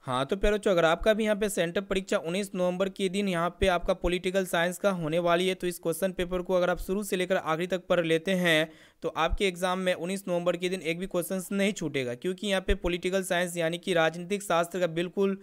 हाँ तो प्यारे बच्चों, अगर आपका भी यहाँ पे सेंटर परीक्षा 19 नवंबर के दिन यहाँ पे आपका पॉलिटिकल साइंस का होने वाली है, तो इस क्वेश्चन पेपर को अगर आप शुरू से लेकर आखिरी तक पढ़ लेते हैं तो आपके एग्जाम में 19 नवंबर के दिन एक भी क्वेश्चन नहीं छूटेगा। क्योंकि यहाँ पे पॉलिटिकल साइंस यानी कि राजनीतिक शास्त्र का बिल्कुल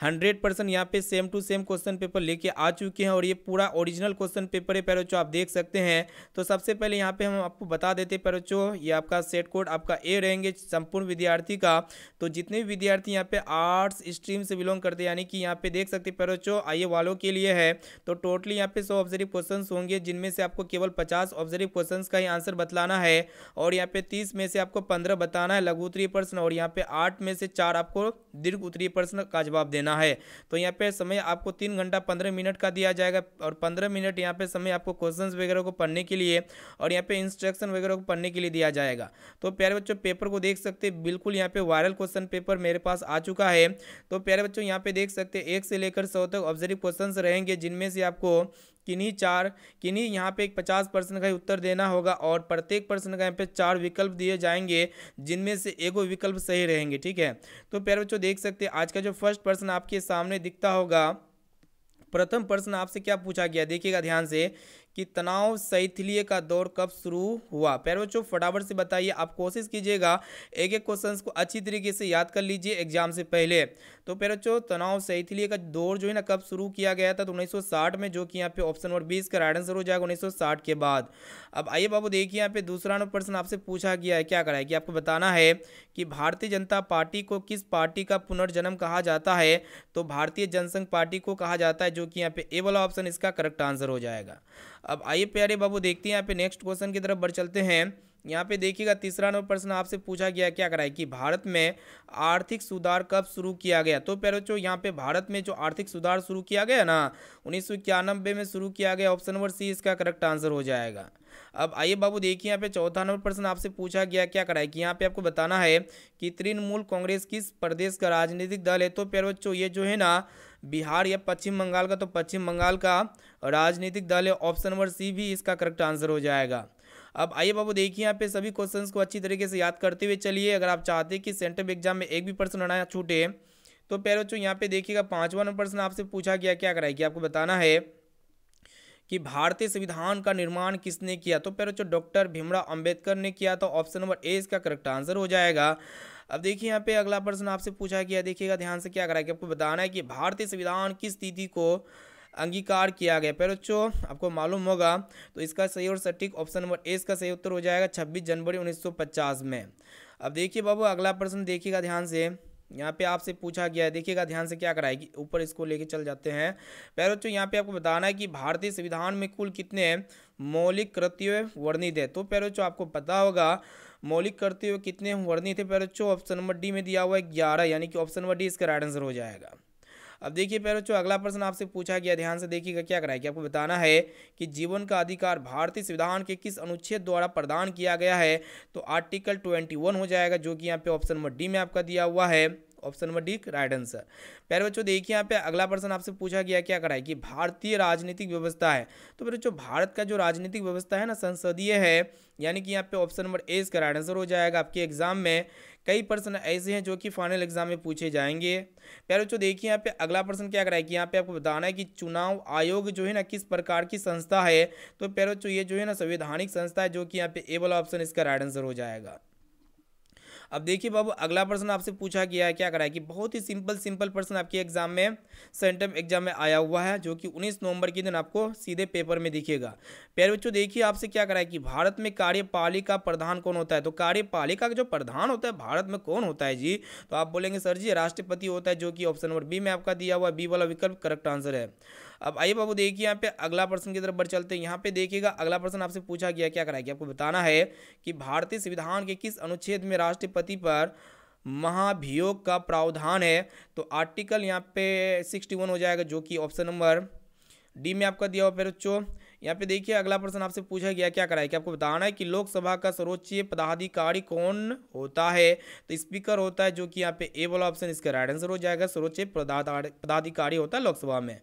100% यहाँ पे same to same question paper लेके आ चुके हैं और ये पूरा ओरिजिनल क्वेश्चन पेपर है प्यारे बच्चों, आप देख सकते हैं। तो सबसे पहले यहाँ पे हम आपको बता देते हैं प्यारे बच्चों, ये आपका सेट कोड आपका ए रहेंगे संपूर्ण विद्यार्थी का। तो जितने भी विद्यार्थी यहाँ पे आर्ट्स स्ट्रीम से बिलोंग करते हैं, यानी कि यहाँ पे देख सकते हैं प्यारे बच्चों आईए वालों के लिए है, तो टोटली यहाँ पे 100 ऑब्जर्व क्वेश्चन होंगे, जिनमें से आपको केवल 50 ऑब्जर्व क्वेश्चन का ही आंसर बतलाना है। और यहाँ पे 30 में से आपको 15 बताना है लघु उत्तरीय प्रश्न, और यहाँ पे 8 में से 4 आपको दीर्घ उत्तरीय प्रश्न का जवाब देना है। तो यहाँ पे समय आपको 3 घंटा 15 मिनट का दिया जाएगा, और 15 मिनट यहाँ पे समय आपको क्वेश्चंस वगैरह को पढ़ने के लिए और यहाँ पे इंस्ट्रक्शन वगैरह को पढ़ने के लिए दिया जाएगा। तो प्यारे बच्चों पेपर को देख सकते हैं, बिल्कुल यहाँ पे वायरल क्वेश्चन पेपर मेरे पास आ चुका है। तो प्यारे बच्चों यहाँ पे देख सकते हैं 1 से लेकर 100 तक ऑब्जर्व क्वेश्चंस रहेंगे, जिनमें से आपको किन्हीं यहाँ पे एक 50% का ही उत्तर देना होगा, और प्रत्येक प्रश्न का यहाँ पे 4 विकल्प दिए जाएंगे, जिनमें से एगो विकल्प सही रहेंगे। ठीक है, तो प्यारे बच्चों देख सकते हैं आज का जो फर्स्ट प्रश्न आपके सामने दिखता होगा, प्रथम प्रश्न आपसे क्या पूछा गया, देखिएगा ध्यान से कि तनाव शैथिल्य का दौर कब शुरू हुआ। प्यारे बच्चों फटाफट से बताइए, आप कोशिश कीजिएगा एक एक क्वेश्चन को अच्छी तरीके से याद कर लीजिए एग्जाम से पहले। तो प्यारे बच्चों तनाव शैथिल्य का दौर जो है ना कब शुरू किया गया था, तो 1960 में, जो कि यहाँ पे ऑप्शन नंबर 20 का राइट आंसर हो जाएगा 1960 के बाद। अब आइए बाबू देखिए यहाँ पे दूसरा नंबर प्रश्न आपसे पूछा गया है, क्या करा है कि आपको बताना है कि भारतीय जनता पार्टी को किस पार्टी का पुनर्जन्म कहा जाता है। तो भारतीय जनसंघ पार्टी को कहा जाता है, जो कि यहाँ पे ए वाला ऑप्शन इसका करेक्ट आंसर हो जाएगा। अब आइए प्यारे बाबू देखते हैं यहाँ पे नेक्स्ट क्वेश्चन की तरफ बढ़ चलते हैं। यहाँ पे देखिएगा तीसरा नंबर प्रश्न आपसे पूछा गया, क्या करा है कि भारत में आर्थिक सुधार कब शुरू किया गया। तो प्यारे बच्चों यहाँ पे भारत में जो आर्थिक सुधार शुरू किया गया ना 1991 में शुरू किया गया, ऑप्शन नंबर सी इसका करेक्ट आंसर हो जाएगा। अब आइए बाबू देखिए यहाँ पे चौथा नंबर प्रश्न आपसे पूछा गया, क्या करा है कि यहाँ पे आपको बताना है कि तृणमूल कांग्रेस किस प्रदेश का राजनीतिक दल है। तो प्यारे बच्चों ये जो है ना बिहार या पश्चिम बंगाल का, तो पश्चिम बंगाल का राजनीतिक दल है, ऑप्शन नंबर सी भी इसका करेक्ट आंसर हो जाएगा। अब आइए बाबू देखिए यहाँ पे सभी क्वेश्चंस को अच्छी तरीके से याद करते हुए चलिए, अगर आप चाहते हैं कि सेंट्रल एग्जाम में एक भी प्रश्न ना छूटे। तो प्यारे बच्चों यहाँ पे देखिएगा पांचवा नंबर प्रश्न आपसे पूछा गया, क्या कराए कि आपको बताना है कि भारतीय संविधान का निर्माण किसने किया। तो प्यारे बच्चों डॉक्टर भीमराव अंबेडकर ने किया, तो ऑप्शन नंबर ए इसका करेक्ट आंसर हो जाएगा। अब देखिए यहाँ पे अगला प्रश्न आपसे पूछा गया, देखिएगा ध्यान से, क्या करा कि आपको बताना है कि भारतीय संविधान किस तिथि को अंगीकार किया गया। प्यारे बच्चों आपको मालूम होगा, तो इसका सही और सटीक ऑप्शन नंबर ए इसका सही उत्तर हो जाएगा 26 जनवरी 1950 में। अब देखिए बाबू अगला प्रश्न देखिएगा ध्यान से, यहाँ पे आपसे पूछा गया है, देखिएगा ध्यान से क्या कराएगी, ऊपर इसको लेके चल जाते हैं। प्यारे बच्चों यहाँ पे आपको बताना है कि भारतीय संविधान में कुल कितने मौलिक कर्तव्य वर्णित है। तो प्यारे बच्चों आपको पता होगा मौलिक कर्तव्य कितने वर्णित है। प्यारे बच्चों ऑप्शन नंबर डी में दिया हुआ है 11, यानी कि ऑप्शन नंबर डी इसका राइट आंसर हो जाएगा। अब देखिए प्यारे बच्चों अगला प्रश्न आपसे पूछा गया, ध्यान से देखिएगा क्या कराएगी, आपको बताना है कि जीवन का अधिकार भारतीय संविधान के किस अनुच्छेद द्वारा प्रदान किया गया है। तो आर्टिकल 21 हो जाएगा, जो कि यहाँ पे ऑप्शन नंबर डी में आपका दिया हुआ है, option number D right answer. प्यारे बच्चों देखिए यहाँ पे अगला प्रश्न आपसे पूछा गया, क्या कराए कि भारतीय राजनीतिक व्यवस्था है। तो प्यारे बच्चों भारत का जो राजनीतिक व्यवस्था है ना संसदीय है, यानी कि यहाँ पे ऑप्शन नंबर ए इसका राइट आंसर हो जाएगा। आपके एग्जाम में कई प्रश्न ऐसे हैं जो कि फाइनल एग्जाम में पूछे जाएंगे। प्यारे बच्चों देखिए यहाँ पे अगला प्रश्न क्या कराए कि यहाँ पे आपको बताना है कि चुनाव आयोग जो है ना किस प्रकार की संस्था है। तो प्यारे बच्चों ये जो है ना संवैधानिक संस्था है, जो कि यहाँ पे ए वाला ऑप्शन इसका राइट आंसर हो जाएगा। अब देखिए बाबू अगला प्रश्न आपसे पूछा गया है, क्या करा है कि बहुत ही सिंपल प्रश्न आपके एग्जाम में सेंट्रल एग्जाम में आया हुआ है, जो कि 19 नवंबर के दिन आपको सीधे पेपर में दिखेगा। प्यारे बच्चों देखिए आपसे क्या करा है कि भारत में कार्यपालिका प्रधान कौन होता है। तो कार्यपालिका का जो प्रधान होता है भारत में कौन होता है जी, तो आप बोलेंगे सर जी राष्ट्रपति होता है, जो कि ऑप्शन नंबर बी में आपका दिया हुआ बी वाला विकल्प करेक्ट आंसर है। अब आइए बाबू देखिए यहाँ पे अगला प्रश्न की तरफ बढ़ चलते हैं। यहाँ पे देखिएगा अगला प्रश्न आपसे पूछा गया, क्या कराएगी आपको बताना है कि भारतीय संविधान के किस अनुच्छेद में राष्ट्रपति पर महाभियोग का प्रावधान है। तो आर्टिकल यहाँ पे 61 हो जाएगा, जो कि ऑप्शन नंबर डी में आपका दिया हुआ। फिर बच्चों यहाँ पे देखिए अगला प्रश्न आपसे पूछा गया, क्या कराएगी आपको बताना है कि लोकसभा का सर्वोच्च पदाधिकारी कौन होता है। तो स्पीकर होता है, जो कि यहाँ पे ए वाला ऑप्शन इसका राइट आंसर हो जाएगा। सर्वोच्च पदाधिकारी होता है लोकसभा में।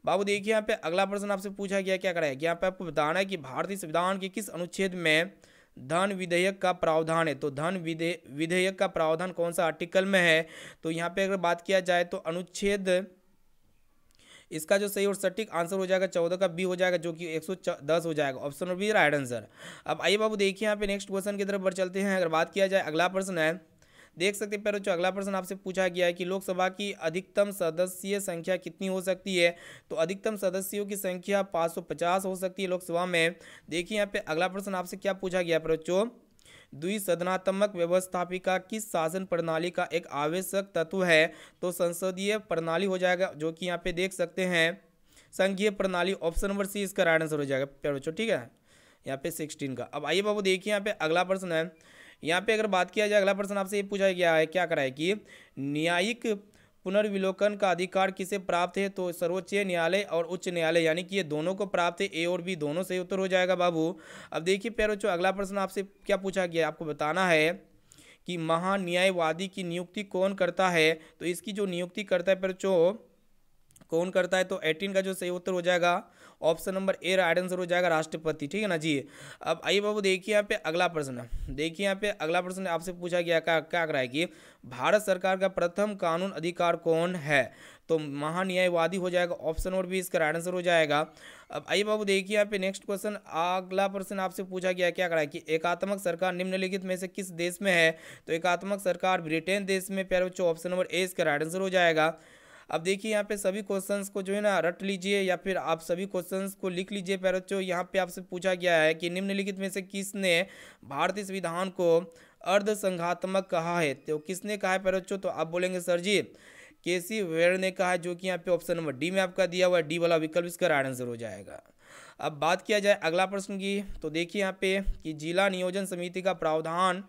बाबू देखिए यहाँ पे अगला प्रश्न आपसे पूछा गया, क्या कराएगा यहाँ पे आपको बताना है कि भारतीय संविधान के किस अनुच्छेद में धन विधेयक का प्रावधान है। तो धन विधेयक का प्रावधान कौन सा आर्टिकल में है? तो यहाँ पे अगर बात किया जाए तो अनुच्छेद, इसका जो सही और सटीक आंसर हो जाएगा 14 का बी हो जाएगा, जो कि 110 हो जाएगा। Option number B right answer. अब आइए बाबू देखिए यहाँ पे नेक्स्ट क्वेश्चन की तरफ बढ़ चलते हैं। अगर बात किया जाए, अगला प्रश्न है, देख सकते हैं पर जो अगला प्रश्न आपसे पूछा गया है कि लोकसभा की अधिकतम सदस्यीय संख्या कितनी हो सकती है? तो अधिकतम सदस्यों की संख्या 550 हो सकती है लोकसभा में। देखिए यहाँ पे अगला प्रश्न आपसे क्या पूछा गया है बच्चों, द्विसदनात्मक व्यवस्थापिका किस शासन प्रणाली का एक आवश्यक तत्व है? तो संसदीय प्रणाली हो जाएगा, जो कि यहाँ पे देख सकते हैं संघीय प्रणाली। ऑप्शन नंबर सी इसका राइट आंसर हो जाएगा प्यारे बच्चों, ठीक है, यहाँ पे 16 का। अब आइए बाबू देखिए यहाँ पे अगला प्रश्न है। यहाँ पे अगर बात किया जाए, अगला प्रश्न आपसे ये पूछा गया है, क्या करा है कि न्यायिक पुनर्विलोकन का अधिकार किसे प्राप्त है? तो सर्वोच्च न्यायालय और उच्च न्यायालय, यानी कि ये दोनों को प्राप्त है। ए और बी दोनों सही उत्तर हो जाएगा बाबू। अब देखिए प्यारे बच्चों, अगला प्रश्न आपसे क्या पूछा गया है, आपको बताना है कि महान्यायवादी की नियुक्ति कौन करता है? तो इसकी जो नियुक्ति करता है प्यारे बच्चों, कौन करता है? तो 18 का जो सही उत्तर हो जाएगा option number A right answer हो जाएगा, राष्ट्रपति, ठीक है ना जी। अब आइए बाबू देखिए यहाँ पे अगला प्रश्न, देखिए यहाँ पे अगला प्रश्न आपसे पूछा गया क्या क्या करा है कि भारत सरकार का प्रथम कानून अधिकार कौन है? तो महान्यायवादी हो जाएगा, ऑप्शन नंबर बी इसका राइट आंसर हो जाएगा। अब आइए बाबू देखिए यहाँ पे नेक्स्ट क्वेश्चन, अगला प्रश्न आपसे पूछा गया क्या करा है कि एकात्मक सरकार निम्नलिखित में से किस देश में है? तो एकात्मक सरकार ब्रिटेन देश में प्यारे बच्चों, ऑप्शन नंबर ए इसका राइट आंसर हो जाएगा। अब देखिए यहाँ पे सभी क्वेश्चंस को जो है ना रट लीजिए, या फिर आप सभी क्वेश्चंस को लिख लीजिए प्यारे बच्चों। यहाँ पे आपसे पूछा गया है कि निम्नलिखित में से किसने भारतीय संविधान को अर्ध संघात्मक कहा है? तो किसने कहा है प्यारे बच्चों? तो आप बोलेंगे सर जी केसी वेयर ने कहा है, जो कि यहाँ पे ऑप्शन नंबर डी में आपका दिया हुआ है, डी वाला विकल्प इसका राइट आंसर हो जाएगा। अब बात किया जाए अगला प्रश्न की, तो देखिए यहाँ पे कि जिला नियोजन समिति का प्रावधान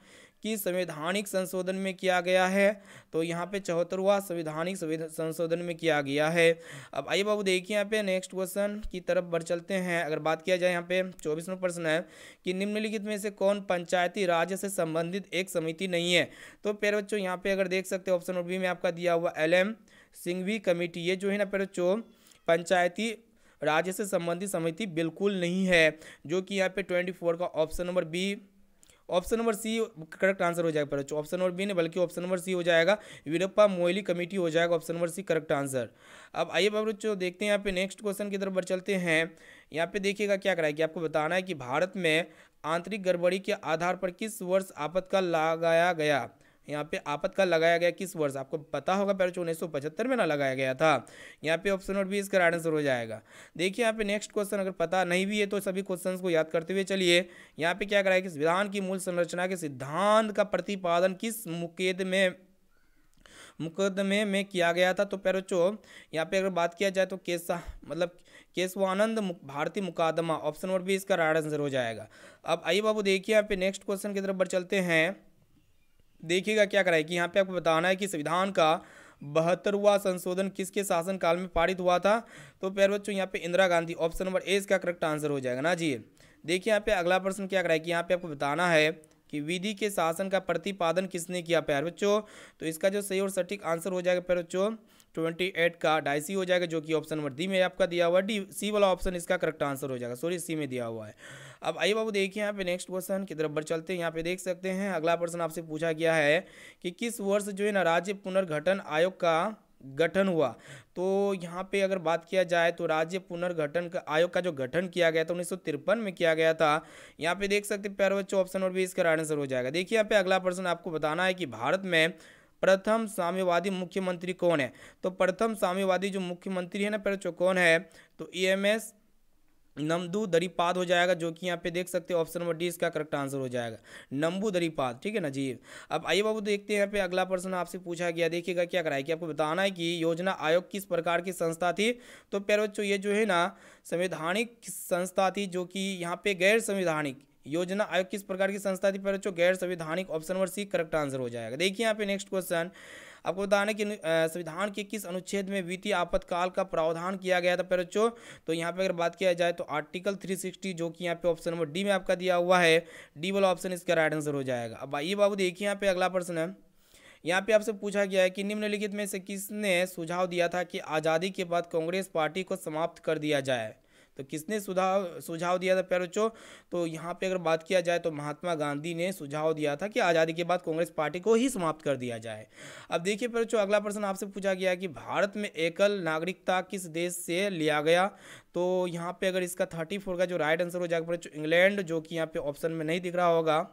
कि संवैधानिक संशोधन में किया गया है? तो यहाँ पे 74वां संवैधानिक संशोधन में किया गया है। अब आइए बाबू देखिए यहाँ पे नेक्स्ट क्वेश्चन की तरफ बढ़ चलते हैं। अगर बात किया जाए, यहाँ पे 24वां प्रश्न है कि निम्नलिखित में से कौन पंचायती राज से संबंधित एक समिति नहीं है? तो प्यारे बच्चों यहाँ पे अगर देख सकते हो ऑप्शन नंबर बी में आपका दिया हुआ LM सिंघवी कमेटी, ये जो है ना प्यारे बच्चों पंचायती राज्य से संबंधित समिति बिल्कुल नहीं है, जो कि यहाँ पे 24 का option number B, option number C correct answer हो जाएगा बच्चों। ऑप्शन नंबर बी नहीं बल्कि ऑप्शन नंबर सी हो जाएगा, वीरप्पा मोइली कमेटी हो जाएगा, option number C correct answer. अब आइए बच्चों देखते हैं यहाँ पे नेक्स्ट क्वेश्चन की तरफ बढ़ चलते हैं। यहाँ पे देखिएगा क्या कराए कि आपको बताना है कि भारत में आंतरिक गड़बड़ी के आधार पर किस वर्ष आपातकाल लगाया गया? यहाँ पे आपातकाल लगाया गया किस वर्ष? आपको पता होगा पहले 1975 में ना लगाया गया था। यहाँ पे ऑप्शन नंबर बी इसका राइट आंसर हो जाएगा। देखिए यहाँ पे नेक्स्ट क्वेश्चन, अगर पता नहीं भी है तो सभी क्वेश्चंस को याद करते हुए चलिए। यहाँ पे क्या कराया कि संविधान की मूल संरचना के सिद्धांत का प्रतिपादन किस मुकदमे में किया गया था? तो प्यारे बच्चों यहाँ पे अगर बात किया जाए तो केशवानंद भारती मुकदमा, ऑप्शन नंबर बी इसका राइट आंसर हो जाएगा। अब आइए बाबू देखिए यहाँ पे नेक्स्ट क्वेश्चन की तरफ बढ़ चलते हैं। देखिएगा क्या कराए कि यहाँ पे आपको बताना है कि संविधान का 72वां संशोधन किसके शासनकाल में पारित हुआ था? तो प्यारे बच्चों यहाँ पे Indira Gandhi, option number A इसका करेक्ट आंसर हो जाएगा ना जी। देखिए यहाँ पे अगला प्रश्न क्या कराए कि यहाँ पे आपको बताना है कि विधि के शासन का प्रतिपादन किसने किया प्यारे बच्चों? तो इसका जो सही और सटीक आंसर हो जाएगा प्यारे बच्चों 28 का डायसी हो जाएगा, जो कि ऑप्शन नंबर डी में आपका दिया हुआ है। डी सी वाला ऑप्शन इसका करेक्ट आंसर हो जाएगा, सॉरी सी में दिया हुआ है। अब आइए बाबू देखिए यहाँ पे नेक्स्ट क्वेश्चन की तरफ बढ़ चलते हैं। यहाँ पे देख सकते हैं अगला प्रश्न आपसे पूछा गया है कि किस वर्ष जो है ना राज्य पुनर्गठन आयोग का गठन हुआ? तो यहाँ पे अगर बात किया जाए तो राज्य पुनर्गठन का आयोग का जो गठन किया गया था 1953 में किया गया था। यहाँ पे देख सकते हैं प्यारे बच्चों ऑप्शन नंबर बी इसका राइट आंसर हो जाएगा। देखिए यहाँ पे अगला प्रश्न आपको बताना है कि भारत में प्रथम साम्यवादी मुख्यमंत्री कौन है? तो प्रथम साम्यवादी जो मुख्यमंत्री है ना प्यारे बच्चों कौन है? तो EMS नमदू दरीपाद हो जाएगा, जो कि यहाँ पे देख सकते हैं ऑप्शन नंबर डी इसका करेक्ट आंसर हो जाएगा, नंबू दरीपाद, ठीक है ना जी। अब आइए बाबू देखते हैं यहाँ पे अगला प्रश्न आपसे पूछा गया। देखिएगा क्या कराए कि आपको बताना है कि योजना आयोग किस प्रकार की संस्था थी? तो प्यारे बच्चों ये जो है ना संवैधानिक संस्था थी, जो कि यहाँ पे गैर संवैधानिक योजना आयोग किस प्रकार की संस्था थी प्यारे बच्चों? गैर संवैधानिक, option number C correct answer हो जाएगा। देखिए यहाँ पे नेक्स्ट क्वेश्चन आपको बताना है कि संविधान के किस अनुच्छेद में वित्तीय आपातकाल का प्रावधान किया गया था प्यारे बच्चों? तो यहाँ पे अगर बात किया जाए तो आर्टिकल 360, जो कि यहाँ पे ऑप्शन नंबर डी में आपका दिया हुआ है, डी वाला ऑप्शन इसका राइट आंसर हो जाएगा। अब आइए बाबू देखिए यहाँ पे अगला प्रश्न है। यहाँ पे आपसे पूछा गया है कि निम्नलिखित में से किसने सुझाव दिया था कि आज़ादी के बाद कांग्रेस पार्टी को समाप्त कर दिया जाए? तो किसने सुझाव दिया था प्यारे बच्चों? तो यहाँ पे अगर बात किया जाए तो महात्मा गांधी ने सुझाव दिया था कि आज़ादी के बाद कांग्रेस पार्टी को ही समाप्त कर दिया जाए। अब देखिए प्यारे बच्चों, अगला प्रश्न आपसे पूछा गया कि भारत में एकल नागरिकता किस देश से लिया गया? तो यहाँ पे अगर इसका 34 का जो राइट आंसर हो जाएगा प्यारे बच्चों इंग्लैंड, जो कि यहाँ पे ऑप्शन में नहीं दिख रहा होगा।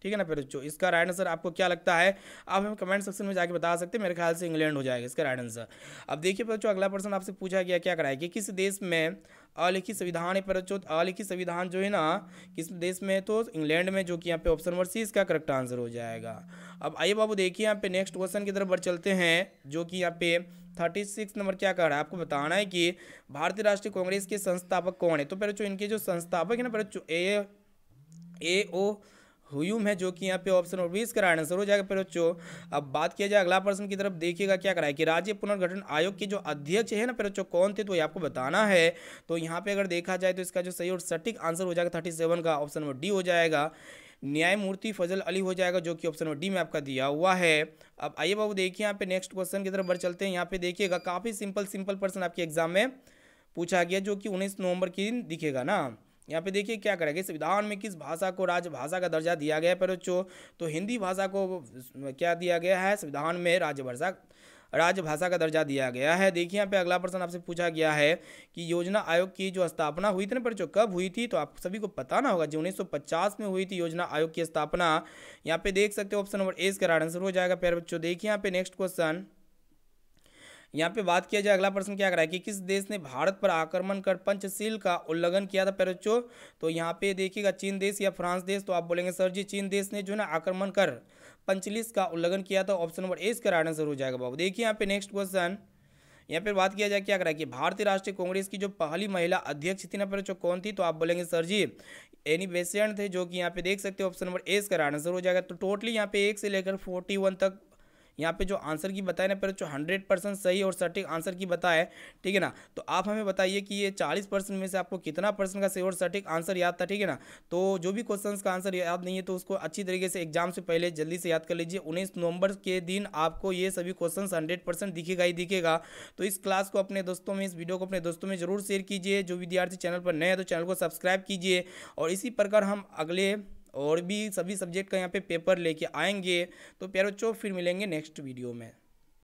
ठीक है ना प्यारे बच्चों, इसका राइट आंसर आपको क्या लगता है आप हमें कमेंट सेक्शन में जाके बता सकते हैं। मेरे ख्याल से इंग्लैंड हो जाएगा इसका राइट आंसर। अब देखिए प्यारे बच्चों, अगला प्रश्न आपसे पूछा गया क्या कराए कि किस देश में अलिखित संविधान है प्यारे बच्चों? अलिखित संविधान जो है ना किस देश में है? तो इंग्लैंड में, जो कि यहाँ पे ऑप्शन नंबर सी इसका करेक्ट आंसर हो जाएगा। अब आइए बाबू देखिए यहाँ पे नेक्स्ट क्वेश्चन की तरफ बढ़ चलते हैं, जो कि यहाँ पे 36 नंबर क्या कर रहा है आपको बताना है कि भारतीय राष्ट्रीय कांग्रेस के संस्थापक कौन है? तो प्यारे बच्चों इनके जो संस्थापक है ना प्यारे बच्चों ए ओ हुयूम है, जो कि यहाँ पे ऑप्शन नंबर 20 का राइट आंसर हो जाएगा प्यारे बच्चों। अब बात किया जाए अगला प्रश्न की तरफ, देखिएगा क्या कराए कि राज्य पुनर्गठन आयोग के जो अध्यक्ष है ना प्यारे बच्चों कौन थे? तो ये आपको बताना है। तो यहाँ पे अगर देखा जाए तो इसका जो सही और सटीक आंसर हो जाएगा 37 का ऑप्शन नंबर डी हो जाएगा, न्यायमूर्ति फजल अली हो जाएगा, जो कि ऑप्शन नंबर डी में आपका दिया हुआ है। अब आइए बाबू देखिए यहाँ पे नेक्स्ट क्वेश्चन की तरफ बढ़ चलते हैं। यहाँ पे देखिएगा काफ़ी सिंपल प्रश्न आपके एग्जाम में पूछा गया, जो कि 19 नवंबर के दिन दिखेगा ना। यहाँ पे देखिए क्या करेंगे, संविधान में किस भाषा को राजभाषा का दर्जा दिया गया है प्यारे बच्चों? तो हिंदी भाषा को क्या दिया गया है? संविधान में राजभाषा का दर्जा दिया गया है। देखिए यहाँ पे अगला प्रश्न आपसे पूछा गया है कि योजना आयोग की जो स्थापना हुई थी ना बच्चों, कब हुई थी? तो आप सभी को पता ना होगा, जो 1950 में हुई थी योजना आयोग की स्थापना। यहाँ पे देख सकते हो ऑप्शन नंबर ए का राइट आंसर हो जाएगा प्यारे बच्चों। देखिए यहाँ पे नेक्स्ट क्वेश्चन, यहाँ पे बात किया जाए अगला प्रश्न क्या कराए कि किस देश ने भारत पर आक्रमण कर पंचशील का उल्लंघन किया था प्यारे बच्चों? तो यहाँ पे देखिएगा चीन देश या फ्रांस देश? तो आप बोलेंगे सर जी चीन देश ने जो है ना आक्रमण कर पंचशील का उल्लंघन किया था, ऑप्शन नंबर ए का राइट आंसर हो जाएगा बाबू। देखिए यहाँ पे नेक्स्ट क्वेश्चन, यहाँ पे बात किया जाए क्या कराए कि भारतीय राष्ट्रीय कांग्रेस की जो पहली महिला अध्यक्ष थी ना प्यारे बच्चों कौन थी? तो आप बोलेंगे सर जी एनी बेसेंट थे, जो कि यहाँ पे देख सकते हो ऑप्शन नंबर ए का राइट आंसर हो जाएगा। तो टोटली यहाँ पे 1 से लेकर 41 तक यहाँ पे जो आंसर की बताए ना प्यारे बच्चों 100% सही और सटीक आंसर की बताए, ठीक है ना। तो आप हमें बताइए कि ये 40% में से आपको कितना परसेंट का सही और सटीक आंसर याद था, ठीक है ना। तो जो भी क्वेश्चंस का आंसर याद नहीं है तो उसको अच्छी तरीके से एग्जाम से पहले जल्दी से याद कर लीजिए। 19 नवंबर के दिन आपको ये सभी क्वेश्चन 100% दिखेगा ही दिखेगा। तो इस क्लास को अपने दोस्तों में, इस वीडियो को अपने दोस्तों में जरूर शेयर कीजिए। जो विद्यार्थी चैनल पर नए हैं तो चैनल को सब्सक्राइब कीजिए, और इसी प्रकार हम अगले और भी सभी सब्जेक्ट का यहाँ पे पेपर लेके आएंगे। तो प्यारे बच्चों फिर मिलेंगे नेक्स्ट वीडियो में।